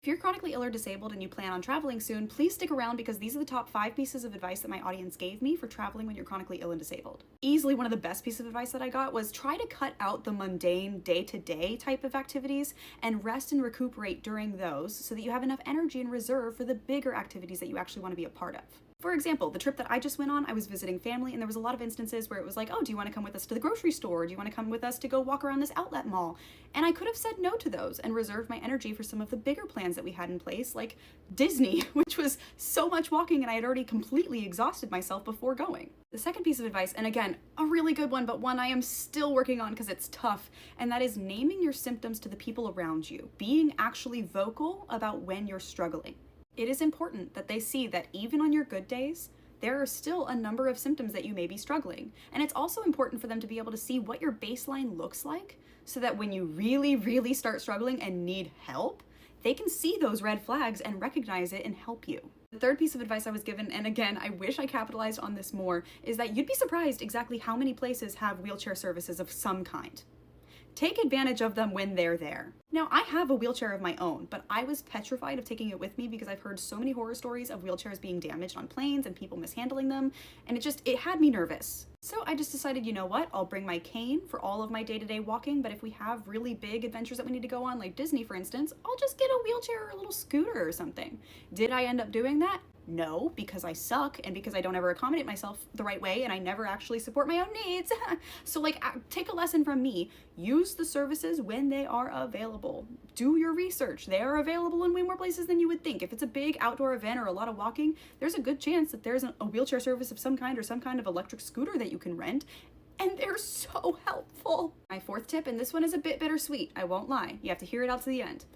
If you're chronically ill or disabled and you plan on traveling soon, please stick around because these are the top 5 pieces of advice that my audience gave me for traveling when you're chronically ill and disabled. Easily one of the best pieces of advice that I got was try to cut out the mundane day-to-day type of activities and rest and recuperate during those so that you have enough energy and reserve for the bigger activities that you actually want to be a part of. For example, the trip that I just went on, I was visiting family and there was a lot of instances where it was like, oh, do you want to come with us to the grocery store? Do you want to come with us to go walk around this outlet mall? And I could have said no to those and reserved my energy for some of the bigger plans that we had in place, like Disney, which was so much walking and I had already completely exhausted myself before going. The second piece of advice, and again, a really good one, but one I am still working on because it's tough, and that is naming your symptoms to the people around you, being actually vocal about when you're struggling. It is important that they see that even on your good days, there are still a number of symptoms that you may be struggling. And it's also important for them to be able to see what your baseline looks like so that when you really start struggling and need help, they can see those red flags and recognize it and help you. The third piece of advice I was given, and again, I wish I capitalized on this more, is that you'd be surprised exactly how many places have wheelchair services of some kind. Take advantage of them when they're there. Now, I have a wheelchair of my own, but I was petrified of taking it with me because I've heard so many horror stories of wheelchairs being damaged on planes and people mishandling them, and it had me nervous. So I just decided, you know what, I'll bring my cane for all of my day-to-day walking, but if we have really big adventures that we need to go on, like Disney for instance, I'll just get a wheelchair or a little scooter or something. Did I end up doing that? No, because I suck and because I don't ever accommodate myself the right way and I never actually support my own needs. So take a lesson from me. Use the services when they are available. Do your research. They are available in way more places than you would think. If it's a big outdoor event or a lot of walking, there's a good chance that there's a wheelchair service of some kind or some kind of electric scooter that you can rent. And they're so helpful. My fourth tip, and this one is a bit bittersweet, I won't lie. You have to hear it out to the end.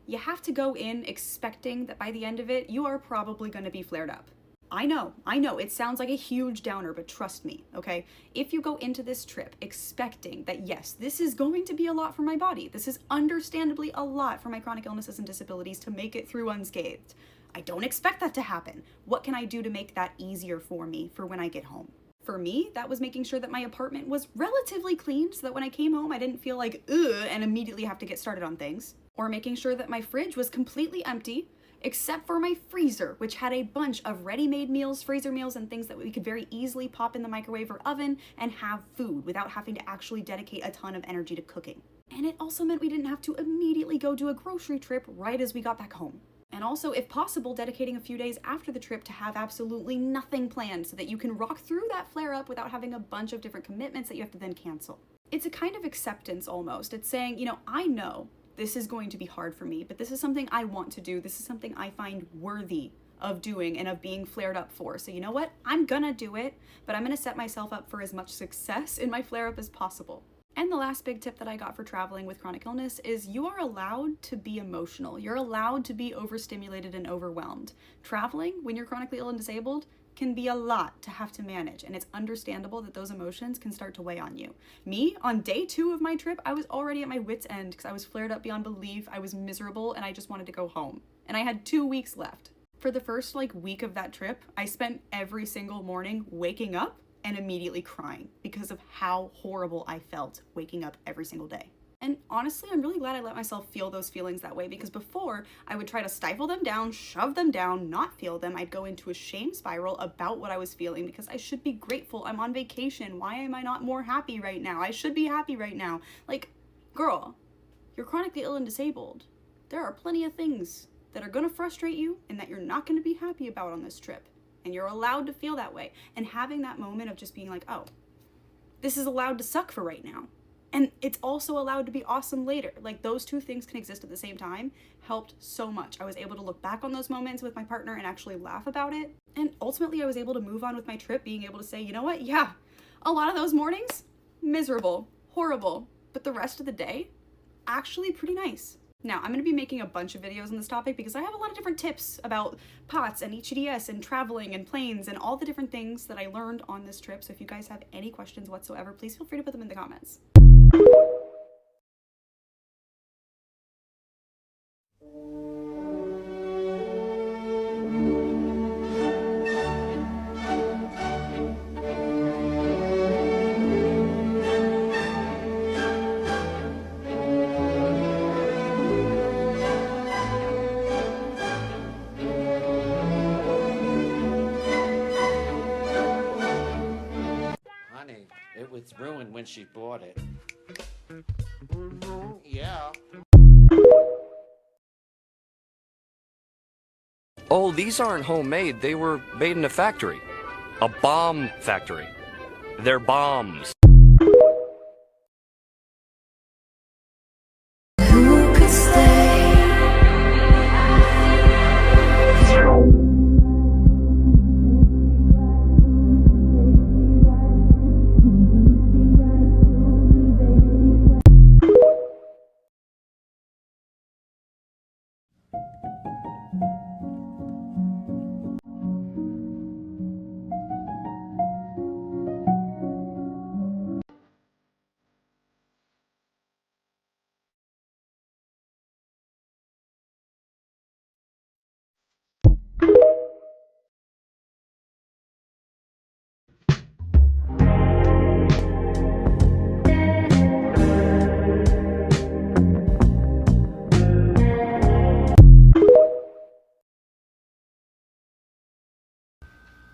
You have to go in expecting that by the end of it, you are probably going to be flared up. I know, it sounds like a huge downer, but trust me, okay? If you go into this trip expecting that, yes, this is going to be a lot for my body, this is understandably a lot for my chronic illnesses and disabilities to make it through unscathed. I don't expect that to happen. What can I do to make that easier for me for when I get home? For me, that was making sure that my apartment was relatively clean so that when I came home, I didn't feel like, ugh, and immediately have to get started on things. Or making sure that my fridge was completely empty, except for my freezer, which had a bunch of ready-made meals, freezer meals, and things that we could very easily pop in the microwave or oven and have food without having to actually dedicate a ton of energy to cooking. And it also meant we didn't have to immediately go do a grocery trip right as we got back home. And also, if possible, dedicating a few days after the trip to have absolutely nothing planned so that you can rock through that flare-up without having a bunch of different commitments that you have to then cancel. It's a kind of acceptance almost. It's saying, you know, I know this is going to be hard for me, but this is something I want to do. This is something I find worthy of doing and of being flared up for. So you know what? I'm gonna do it, but I'm gonna set myself up for as much success in my flare-up as possible. And the last big tip that I got for traveling with chronic illness is you are allowed to be emotional. You're allowed to be overstimulated and overwhelmed. Traveling, when you're chronically ill and disabled, can be a lot to have to manage, and it's understandable that those emotions can start to weigh on you. Me, on day 2 of my trip, I was already at my wit's end because I was flared up beyond belief, I was miserable, and I just wanted to go home. And I had 2 weeks left. For the first week of that trip, I spent every single morning waking up and immediately crying because of how horrible I felt waking up every single day. And honestly, I'm really glad I let myself feel those feelings that way because before I would try to stifle them down, shove them down, not feel them. I'd go into a shame spiral about what I was feeling because I should be grateful. I'm on vacation. Why am I not more happy right now? I should be happy right now. Like, girl, you're chronically ill and disabled. There are plenty of things that are gonna frustrate you and that you're not gonna be happy about on this trip. And you're allowed to feel that way. And having that moment of just being like, oh, this is allowed to suck for right now. And it's also allowed to be awesome later. Like, those two things can exist at the same time helped so much. I was able to look back on those moments with my partner and actually laugh about it. And ultimately I was able to move on with my trip, being able to say, you know what? Yeah, a lot of those mornings, miserable, horrible, but the rest of the day, actually pretty nice. Now, I'm going to be making a bunch of videos on this topic because I have a lot of different tips about POTS and HEDS and traveling and planes and all the different things that I learned on this trip. So if you guys have any questions whatsoever, please feel free to put them in the comments. when she bought it. Yeah. Oh, these aren't homemade. They were made in a factory. A bomb factory. They're bombs. Who could stay?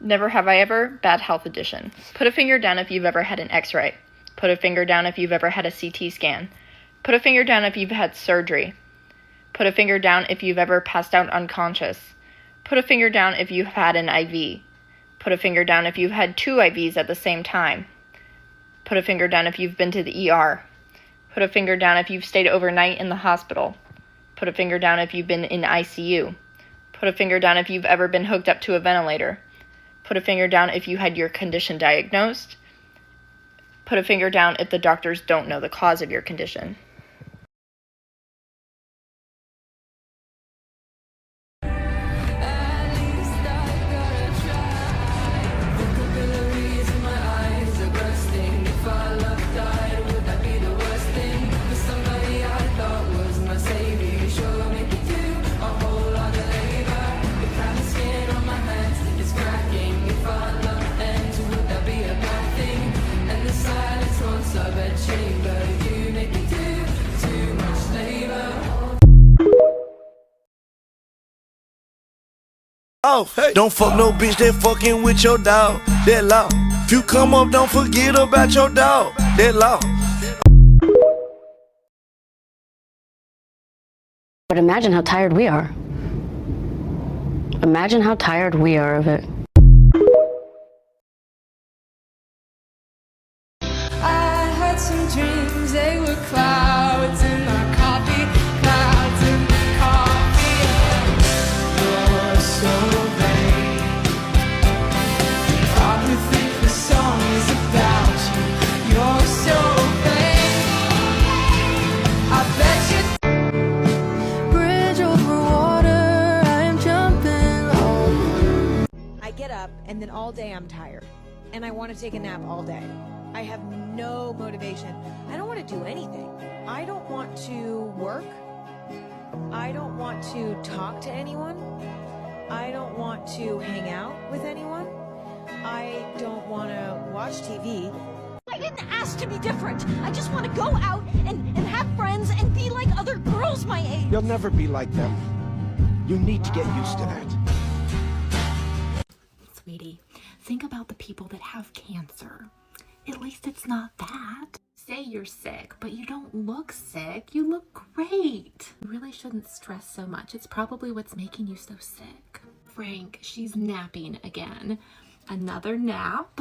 Never have I ever, bad health edition. Put a finger down if you've ever had an x-ray. Put a finger down if you've ever had a CT scan. Put a finger down if you've had surgery. Put a finger down if you've ever passed out unconscious. Put a finger down if you've had an IV. Put a finger down if you've had 2 IVs at the same time. Put a finger down if you've been to the ER. Put a finger down if you've stayed overnight in the hospital. Put a finger down if you've been in ICU. Put a finger down if you've ever been hooked up to a ventilator. Put a finger down if you had your condition diagnosed. Put a finger down if the doctors don't know the cause of your condition. Hey. Don't fuck no bitch that fucking with your dog. That law. If you come up, don't forget about your dog. That law. But imagine how tired we are. Imagine how tired we are of it. I had some dreams, they were clouds in my coffee, clouds in the coffee. You're so vain. Probably think the song is about you. You're so vain. I bet you. Bridge over water, I am jumping over. I get up and then all day I'm tired and I want to take a nap all day. I have no motivation. I don't want to do anything. I don't want to work. I don't want to talk to anyone. I don't want to hang out with anyone. I don't want to watch TV. I didn't ask to be different. I just want to go out and have friends and be like other girls my age. You'll never be like them. You need to get used to that. Sweetie, think about the people that have cancer. At least it's not that. Say you're sick, but you don't look sick. You look great. You really shouldn't stress so much. It's probably what's making you so sick. Frank, she's napping again. Another nap?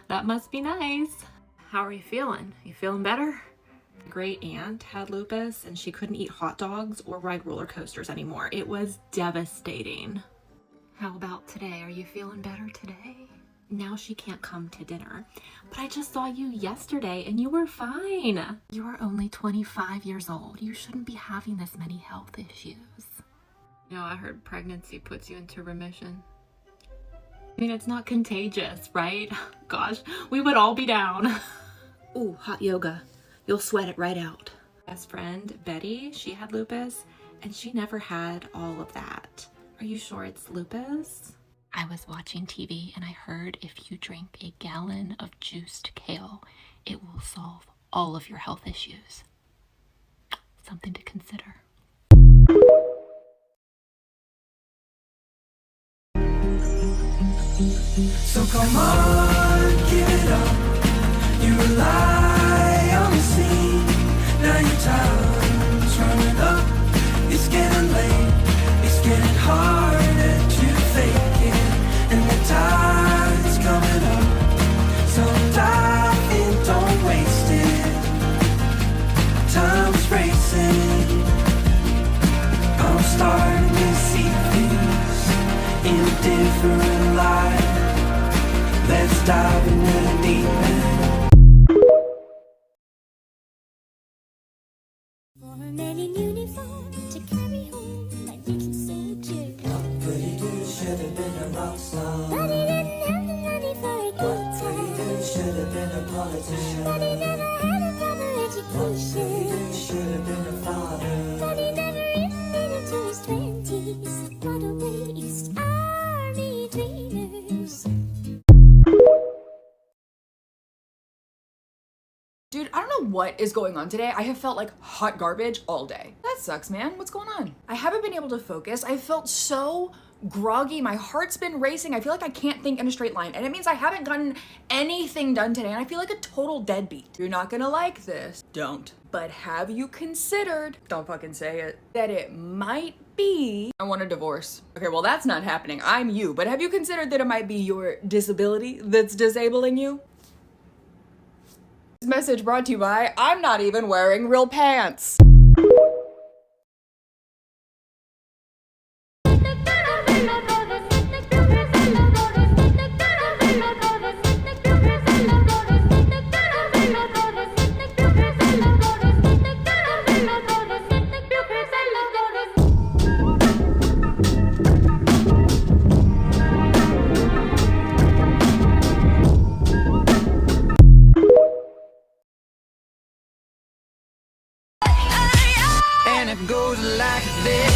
That must be nice. How are you feeling? You feeling better? Great aunt had lupus and she couldn't eat hot dogs or ride roller coasters anymore. It was devastating. How about today? Are you feeling better today? Now she can't come to dinner, but I just saw you yesterday and you were fine. You are only 25 years old. You shouldn't be having this many health issues. You know, I heard pregnancy puts you into remission. I mean, it's not contagious, right? Gosh, we would all be down. Ooh, hot yoga. You'll sweat it right out. Best friend, Betty, she had lupus and she never had all of that. Are you sure it's lupus? I was watching TV and I heard if you drink a gallon of juiced kale, it will solve all of your health issues. Something to consider. So come on, give it up. You lie. Runaways, army dreamers. Dude, I don't know what is going on today. I have felt like hot garbage all day. That sucks, man. What's going on? I haven't been able to focus. I felt so groggy. My heart's been racing. I feel like I can't think in a straight line. And it means I haven't gotten anything done today. And I feel like a total deadbeat. You're not gonna like this. Don't. But have you considered, don't fucking say it, that it might be, I want a divorce. Okay, well that's not happening. I'm you. But have you considered that it might be your disability that's disabling you? This message brought to you by, I'm not even wearing real pants. And it goes like this.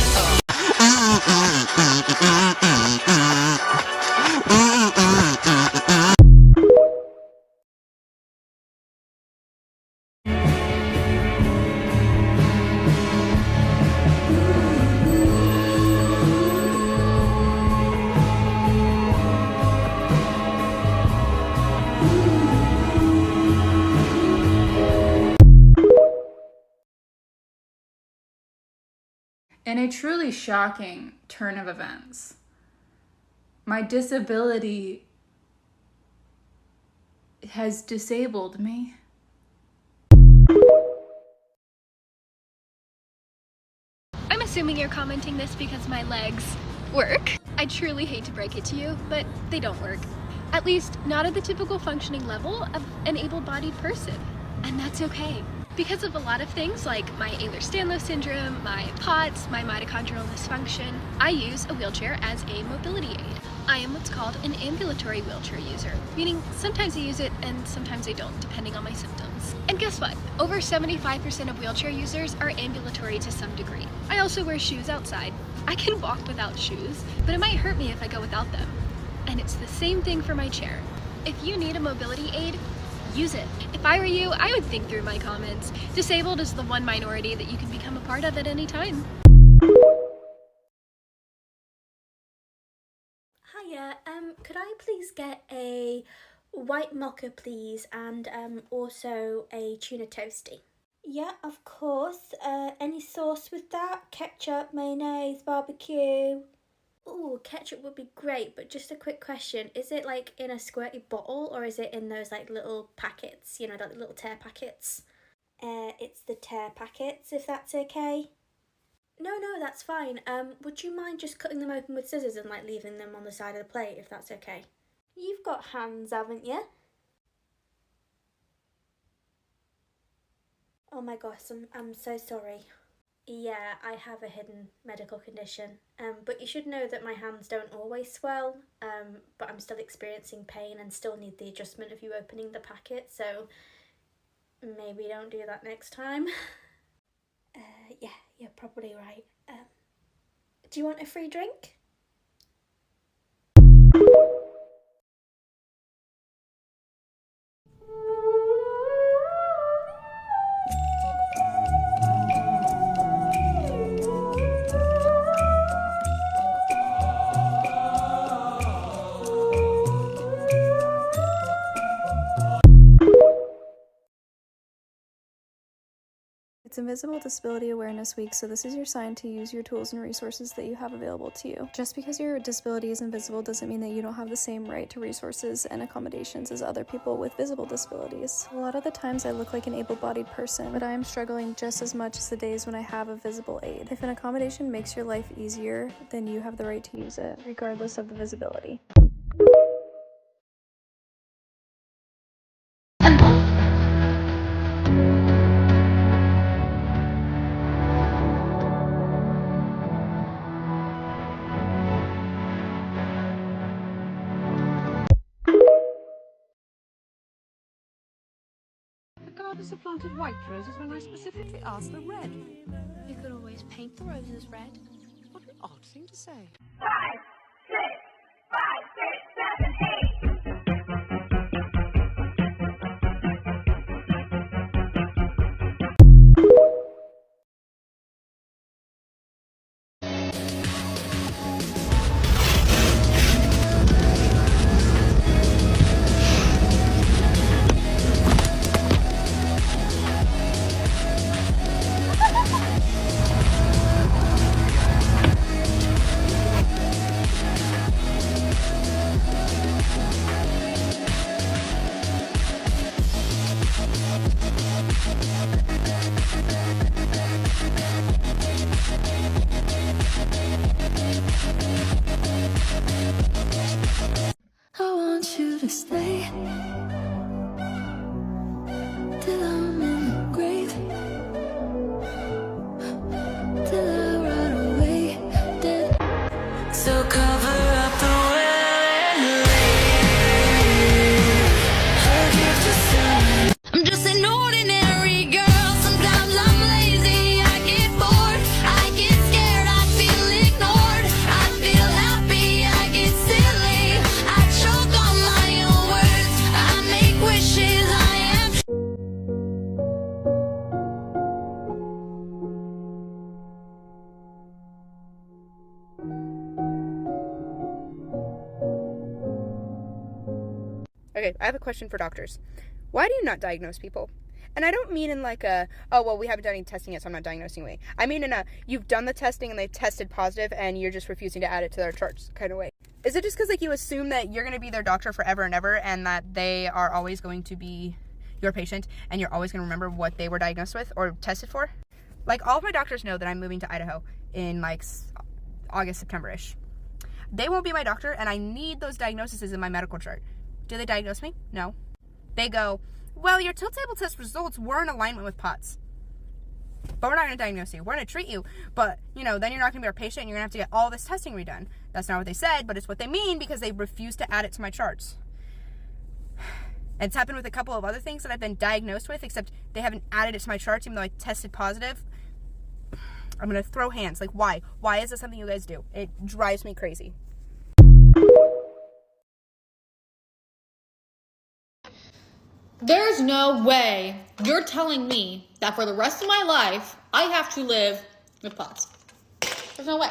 In a truly shocking turn of events, my disability has disabled me. I'm assuming you're commenting this because my legs work. I truly hate to break it to you, but they don't work. At least not at the typical functioning level of an able-bodied person. And that's okay. Because of a lot of things like my Ehlers-Danlos syndrome, my POTS, my mitochondrial dysfunction, I use a wheelchair as a mobility aid. I am what's called an ambulatory wheelchair user, meaning sometimes I use it and sometimes I don't, depending on my symptoms. And guess what? Over 75% of wheelchair users are ambulatory to some degree. I also wear shoes outside. I can walk without shoes, but it might hurt me if I go without them. And it's the same thing for my chair. If you need a mobility aid, use it. If I were you, I would think through my comments. Disabled is the one minority that you can become a part of at any time. Hiya, could I please get a white mocha please, and also a tuna toasty? Yeah, of course. Any sauce with that? Ketchup, mayonnaise, barbecue? Ooh, ketchup would be great, but just a quick question. Is it like in a squirty bottle or is it in those like little packets, you know, the little tear packets? It's the tear packets, if that's okay. No, that's fine. Would you mind just cutting them open with scissors and like leaving them on the side of the plate, if that's okay? You've got hands, haven't you? Oh my gosh, I'm so sorry. Yeah, I have a hidden medical condition, but you should know that my hands don't always swell, but I'm still experiencing pain and still need the adjustment of you opening the packet, so maybe don't do that next time. Yeah, you're probably right. Do you want a free drink? It's Invisible Disability Awareness Week, so this is your sign to use your tools and resources that you have available to you. Just because your disability is invisible doesn't mean that you don't have the same right to resources and accommodations as other people with visible disabilities. A lot of the times I look like an able-bodied person, but I am struggling just as much as the days when I have a visible aid. If an accommodation makes your life easier, then you have the right to use it, regardless of the visibility. Gardeners have planted white roses when I specifically asked for red. You could always paint the roses red. What an odd thing to say. 5, 6, 5, 6, 7, 8. I want you to stay till I'm in the grave, till I run away dead. So cover up the well and leave her gift to someone. I'm just an ordinary girl. Sometimes I'm lazy, I get bored, I get scared, I feel ignored, I feel happy, I get silly, I choke on my own words, I make wishes, I am. Okay, I have a question for doctors. Why do you not diagnose people? And I don't mean in like a, oh, well, we haven't done any testing yet, so I'm not diagnosing way. I mean in a, you've done the testing and they tested positive and you're just refusing to add it to their charts kind of way. Is it just because like you assume that you're going to be their doctor forever and ever and that they are always going to be your patient and you're always going to remember what they were diagnosed with or tested for? Like all of my doctors know that I'm moving to Idaho in like August, September-ish. They won't be my doctor and I need those diagnoses in my medical chart. Do they diagnose me? No. They go, well, your tilt table test results were in alignment with POTS. But we're not going to diagnose you. We're going to treat you. But, you know, then you're not going to be our patient and you're going to have to get all this testing redone. That's not what they said, but it's what they mean because they refuse to add it to my charts. And it's happened with a couple of other things that I've been diagnosed with, except they haven't added it to my charts even though I tested positive. I'm going to throw hands. Like, why? Why is this something you guys do? It drives me crazy. There's no way you're telling me that for the rest of my life, I have to live with POTS. There's no way.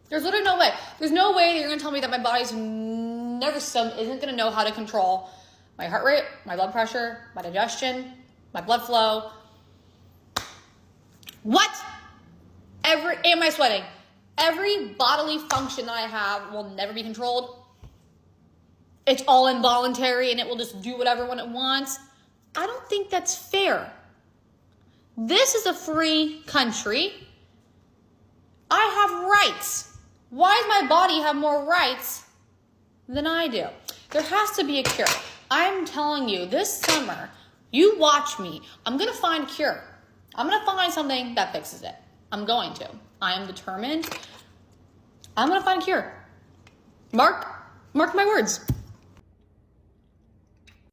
There's literally no way. There's no way that you're going to tell me that my body's nervous system isn't going to know how to control my heart rate, my blood pressure, my digestion, my blood flow. What? Am I sweating? Every bodily function that I have will never be controlled. It's all involuntary and it will just do whatever when it wants. I don't think that's fair. This is a free country. I have rights. Why does my body have more rights than I do? There has to be a cure. I'm telling you, this summer, you watch me. I'm going to find a cure. I'm going to find something that fixes it. I'm going to. I am determined. I'm going to find a cure. Mark my words.